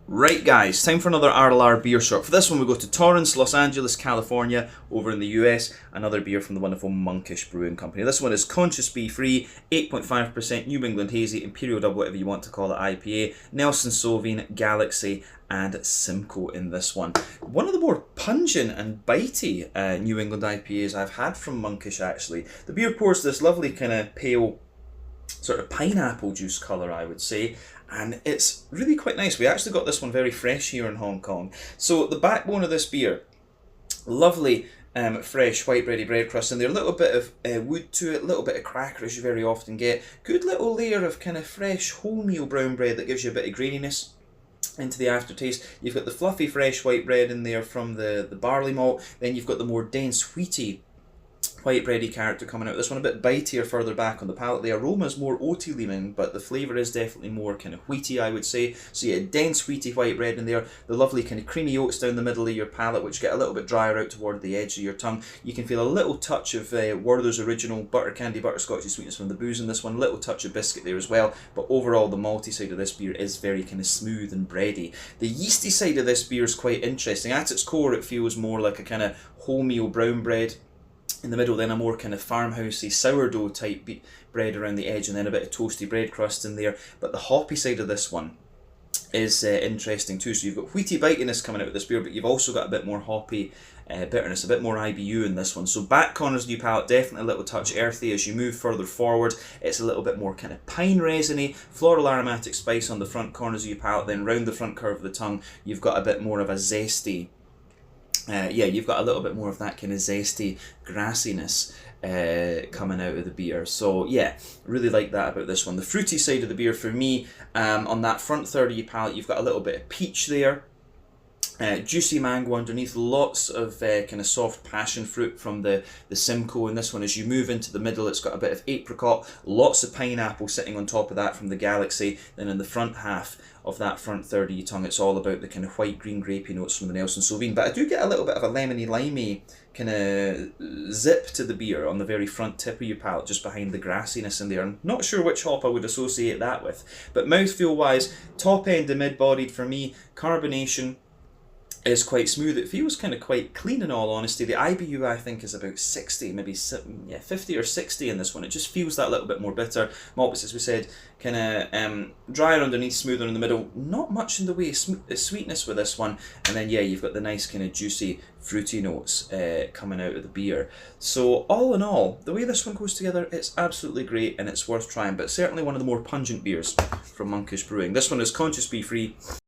Right guys, time for another RLR beer shot. For this one we go to Torrance, Los Angeles, California, over in the US. Another beer from the wonderful Monkish Brewing Company. This one is conscious bee free, 8.5% New England Hazy, Imperial Double, whatever you want to call it, IPA, Nelson Sauvin, Galaxy, and Simcoe in this one. One of the more pungent and bitey New England IPAs I've had from Monkish actually. The beer pours this lovely kind of pale sort of pineapple juice colour, I would say, and it's really quite nice. We actually got this one very fresh here in Hong Kong. So the backbone of this beer, lovely fresh white bready bread crust, and there's a little bit of wood to it, a little bit of cracker as you very often get. Good little layer of kind of fresh wholemeal brown bread that gives you a bit of graininess into the aftertaste. You've got the fluffy fresh white bread in there from the barley malt, then you've got the more dense wheaty white bready character coming out. This one a bit bitier further back on the palate. The aroma is more oaty leaning, but the flavour is definitely more kind of wheaty, I would say. So yeah, dense wheaty white bread in there. The lovely kind of creamy oats down the middle of your palate, which get a little bit drier out toward the edge of your tongue. You can feel a little touch of Werther's original butter candy butterscotchy sweetness from the booze in this one. Little touch of biscuit there as well. But overall, the malty side of this beer is very kind of smooth and bready. The yeasty side of this beer is quite interesting. At its core, it feels more like a kind of wholemeal brown bread. In the middle, then a more kind of farmhousey sourdough type bread around the edge, and then a bit of toasty bread crust in there. But the hoppy side of this one is interesting too. So you've got wheaty bitiness coming out of this beer, but you've also got a bit more hoppy bitterness, a bit more IBU in this one. So back corners of your palate, definitely a little touch earthy. As you move further forward, it's a little bit more kind of pine resiny, floral aromatic spice on the front corners of your palate. Then round the front curve of the tongue, you've got a bit more of a zesty. You've got a little bit more of that kind of zesty grassiness coming out of the beer. So yeah, really like that about this one. The fruity side of the beer for me, on that front third of your palate, you've got a little bit of peach there. Juicy mango underneath, lots of kind of soft passion fruit from the Simcoe in this one. As you move into the middle, it's got a bit of apricot, lots of pineapple sitting on top of that from the Galaxy. Then in the front half of that front third of your tongue, it's all about the kind of white green grapey notes from the Nelson Sauvin. But I do get a little bit of a lemony limey kind of zip to the beer on the very front tip of your palate, just behind the grassiness in there. I'm not sure which hop I would associate that with, but mouthfeel wise, top end to mid-bodied for me. Carbonation is quite smooth. It feels kind of quite clean in all honesty. The IBU I think is about 60, maybe 50 or 60 in this one. It just feels that little bit more bitter. Malts, as we said, kind of drier underneath, smoother in the middle. Not much in the way of sweetness with this one. And then yeah, you've got the nice kind of juicy fruity notes coming out of the beer. So all in all, the way this one goes together, it's absolutely great and it's worth trying, but certainly one of the more pungent beers from Monkish Brewing. This one is conscious bee free.